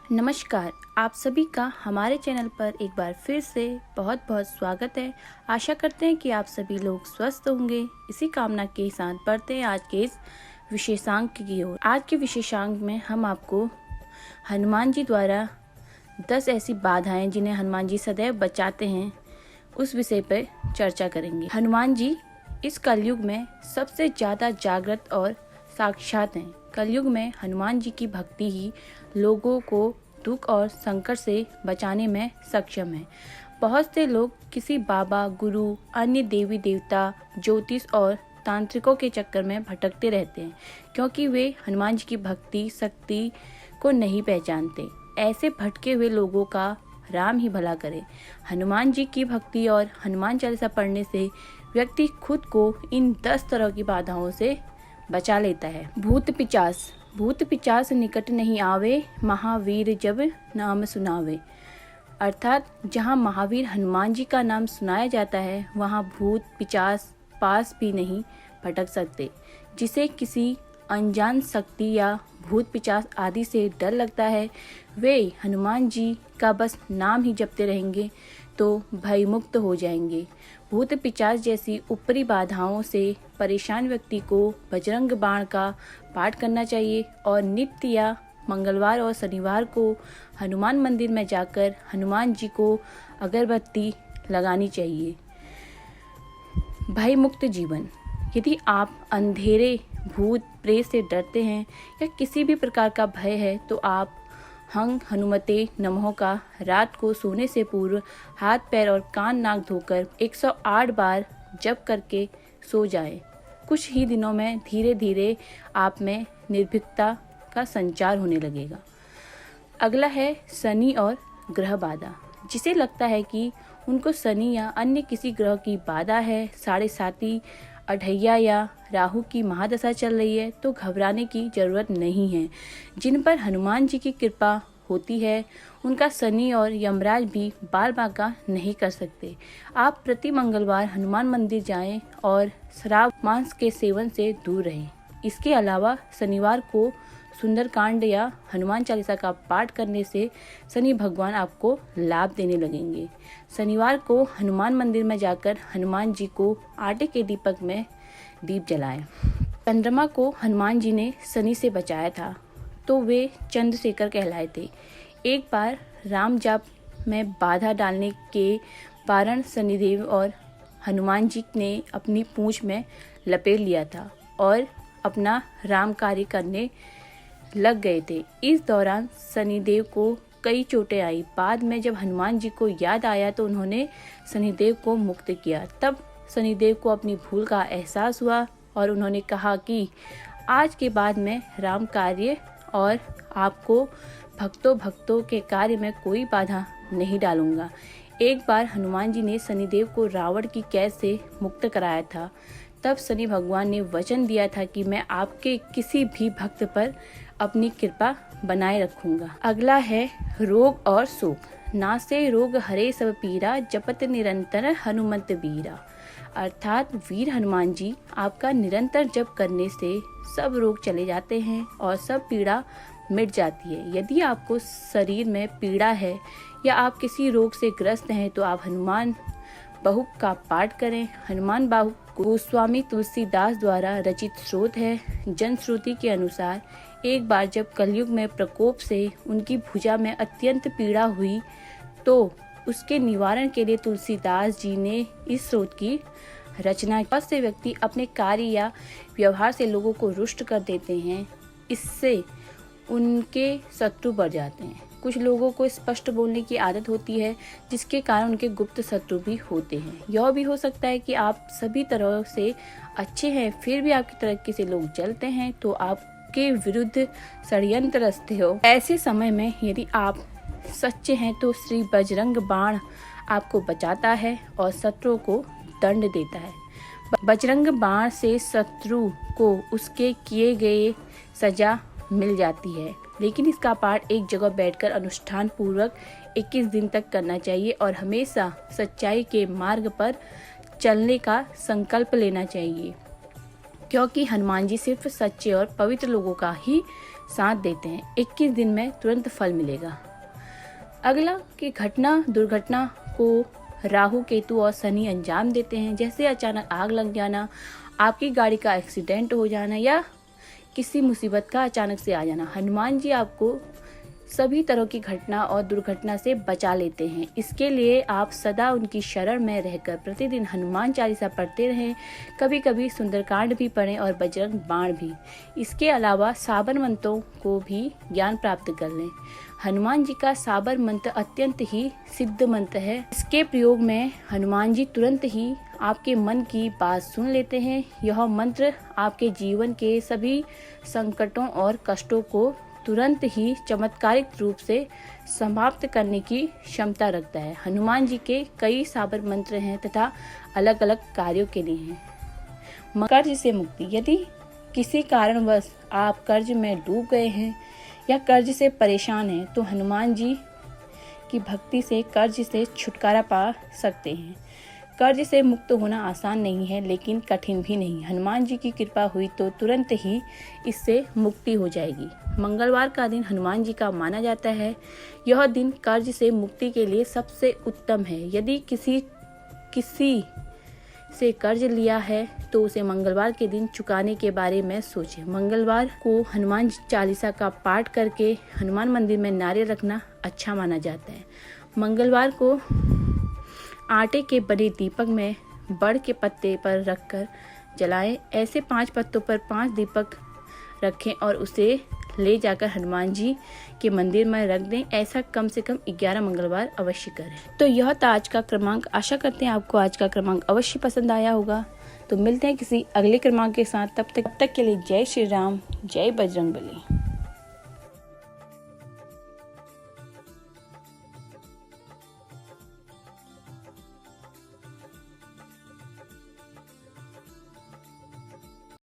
नमस्कार, आप सभी का हमारे चैनल पर एक बार फिर से बहुत बहुत स्वागत है। आशा करते हैं कि आप सभी लोग स्वस्थ होंगे। इसी कामना के साथ बढ़ते हैं आज के इस विशेषांक की ओर। आज के विशेषांक में हम आपको हनुमान जी द्वारा 10 ऐसी बाधाएं जिन्हें हनुमान जी सदैव बचाते हैं, उस विषय पर चर्चा करेंगे। हनुमान जी इस कलयुग में सबसे ज़्यादा जागृत और साक्षात हैं। कलयुग में हनुमान जी की भक्ति ही लोगों को दुख और संकट से बचाने में सक्षम है। बहुत से लोग किसी बाबा, गुरु, अन्य देवी देवता, ज्योतिष और तांत्रिकों के चक्कर में भटकते रहते हैं, क्योंकि वे हनुमान जी की भक्ति शक्ति को नहीं पहचानते। ऐसे भटके हुए लोगों का राम ही भला करे। हनुमान जी की भक्ति और हनुमान चालीसा पढ़ने से व्यक्ति खुद को इन 10 तरह की बाधाओं से बचा लेता है। भूत पिचास निकट नहीं आवे, महावीर जब नाम सुनावे। अर्थात जहाँ महावीर हनुमान जी का नाम सुनाया जाता है, वहाँ भूत पिचास पास भी नहीं भटक सकते। जिसे किसी अनजान शक्ति या भूत पिचास आदि से डर लगता है, वे हनुमान जी का बस नाम ही जपते रहेंगे तो भय मुक्त हो जाएंगे। भूत पिचास जैसी ऊपरी बाधाओं से परेशान व्यक्ति को बजरंग बाण का पाठ करना चाहिए और नित्य या मंगलवार और शनिवार को हनुमान मंदिर में जाकर हनुमान जी को अगरबत्ती लगानी चाहिए। भय मुक्त जीवन। यदि आप अंधेरे, भूत प्रेत से डरते हैं या किसी भी प्रकार का भय है, तो आप हंग हनुमते नमः का रात को सोने से पूर्व हाथ पैर और कान नाक धोकर 108 बार जप करके सो जाएं। कुछ ही दिनों में धीरे धीरे आप में निर्भीकता का संचार होने लगेगा। अगला है शनि और ग्रह बाधा। जिसे लगता है कि उनको शनि या अन्य किसी ग्रह की बाधा है, साढ़े साती, अढ़ैया या राहु की महादशा चल रही है, तो घबराने की जरूरत नहीं है। जिन पर हनुमान जी की कृपा होती है, उनका शनि और यमराज भी बाल बांका नहीं कर सकते। आप प्रति मंगलवार हनुमान मंदिर जाएं और शराब मांस के सेवन से दूर रहें। इसके अलावा शनिवार को सुंदरकांड या हनुमान चालीसा का पाठ करने से शनि भगवान आपको लाभ देने लगेंगे। शनिवार को हनुमान मंदिर में जाकर हनुमान जी को आटे के दीपक में दीप जलाएं। चंद्रमा को हनुमान जी ने शनि से बचाया था, तो वे चंद्रशेखर कहलाए थे। एक बार राम जाप में बाधा डालने के कारण शनिदेव और हनुमान जी ने अपनी पूंछ में लपेट लिया था और अपना राम कार्य करने लग गए थे। इस दौरान शनिदेव को कई चोटें आई। बाद में जब हनुमान जी को याद आया तो उन्होंने शनिदेव को मुक्त किया। तब शनिदेव को अपनी भूल का एहसास हुआ और उन्होंने कहा कि आज के बाद मैं राम कार्य और आपको भक्तों के कार्य में कोई बाधा नहीं डालूंगा। एक बार हनुमान जी ने शनिदेव को रावण की कैद से मुक्त कराया था। तब शनि भगवान ने वचन दिया था कि मैं आपके किसी भी भक्त पर अपनी कृपा बनाए रखूंगा। अगला है रोग और शोक। नासे रोग हरे सब पीरा, जपत निरंतर हनुमत वीरा। अर्थात वीर हनुमान जी आपका निरंतर जप करने से सब रोग चले जाते हैं और सब पीड़ा मिट जाती है। यदि आपको शरीर में पीड़ा है या आप किसी रोग से ग्रस्त हैं, तो आप हनुमान बाहुक का पाठ करें। हनुमान बाहुक गोस्वामी तुलसीदास द्वारा रचित स्रोत है। जनश्रुति के अनुसार एक बार जब कलयुग में प्रकोप से उनकी भुजा में अत्यंत पीड़ा हुई, तो उसके निवारण के लिए तुलसीदास जी ने इस स्रोत की रचना। बहुत से व्यक्ति अपने कार्य या व्यवहार से लोगों को रुष्ट कर देते हैं। इससे उनके शत्रु बढ़ जाते हैं। कुछ लोगों को स्पष्ट बोलने की आदत होती है, जिसके कारण उनके गुप्त शत्रु भी होते हैं। यह भी हो सकता है कि आप सभी तरह से अच्छे हैं, फिर भी आपकी तरक्की से लोग जलते हैं, तो आपके विरुद्ध षड्यंत्र रचते हो। ऐसे समय में यदि आप सच्चे हैं तो श्री बजरंग बाण आपको बचाता है और शत्रुओं को दंड देता है। बजरंग बाण से शत्रु को उसके किए गए सजा मिल जाती है, लेकिन इसका पाठ एक जगह बैठकर अनुष्ठान पूर्वक 21 दिन तक करना चाहिए और हमेशा सच्चाई के मार्ग पर चलने का संकल्प लेना चाहिए, क्योंकि हनुमान जी सिर्फ सच्चे और पवित्र लोगों का ही साथ देते हैं। 21 दिन में तुरंत फल मिलेगा। अगला कि दुर्घटना को राहु, केतु और शनि अंजाम देते हैं, जैसे अचानक आग लग जाना, आपकी गाड़ी का एक्सीडेंट हो जाना या किसी मुसीबत का अचानक से आ जाना। हनुमान जी आपको सभी तरह की घटना और दुर्घटना से बचा लेते हैं। इसके लिए आप सदा उनकी शरण में रहकर प्रतिदिन हनुमान चालीसा पढ़ते रहें। कभी कभी सुंदरकांड भी पढ़ें और बजरंग बाण भी। इसके अलावा साबर मंत्रों को भी ज्ञान प्राप्त कर लें। हनुमान जी का साबर मंत्र अत्यंत ही सिद्ध मंत्र है। इसके प्रयोग में हनुमान जी तुरंत ही आपके मन की बात सुन लेते हैं। यह मंत्र आपके जीवन के सभी संकटों और कष्टों को तुरंत ही चमत्कारिक रूप से समाप्त करने की क्षमता रखता है। हनुमान जी के कई साबर मंत्र हैं तथा अलग अलग कार्यों के लिए हैं। कर्ज से मुक्ति। यदि किसी कारणवश आप कर्ज में डूब गए हैं या कर्ज से परेशान हैं तो हनुमान जी की भक्ति से कर्ज से छुटकारा पा सकते हैं। कर्ज से मुक्त होना आसान नहीं है लेकिन कठिन भी नहीं। हनुमान जी की कृपा हुई तो तुरंत ही इससे मुक्ति हो जाएगी। मंगलवार का दिन हनुमान जी का माना जाता है। यह दिन कर्ज से मुक्ति के लिए सबसे उत्तम है। यदि किसी से कर्ज लिया है तो उसे मंगलवार के दिन चुकाने के बारे में सोचें। मंगलवार को हनुमान चालीसा का पाठ करके हनुमान मंदिर में नारियल रखना अच्छा माना जाता है। मंगलवार को आटे के बने दीपक में बड़ के पत्ते पर रखकर जलाएं। ऐसे 5 पत्तों पर 5 दीपक रखें और उसे ले जाकर हनुमान जी के मंदिर में रख दें। ऐसा कम से कम 11 मंगलवार अवश्य करें। तो यह था आज का क्रमांक। आशा करते हैं आपको आज का क्रमांक अवश्य पसंद आया होगा। तो मिलते हैं किसी अगले क्रमांक के साथ। तब तक के लिए जय श्री राम, जय बजरंगबली।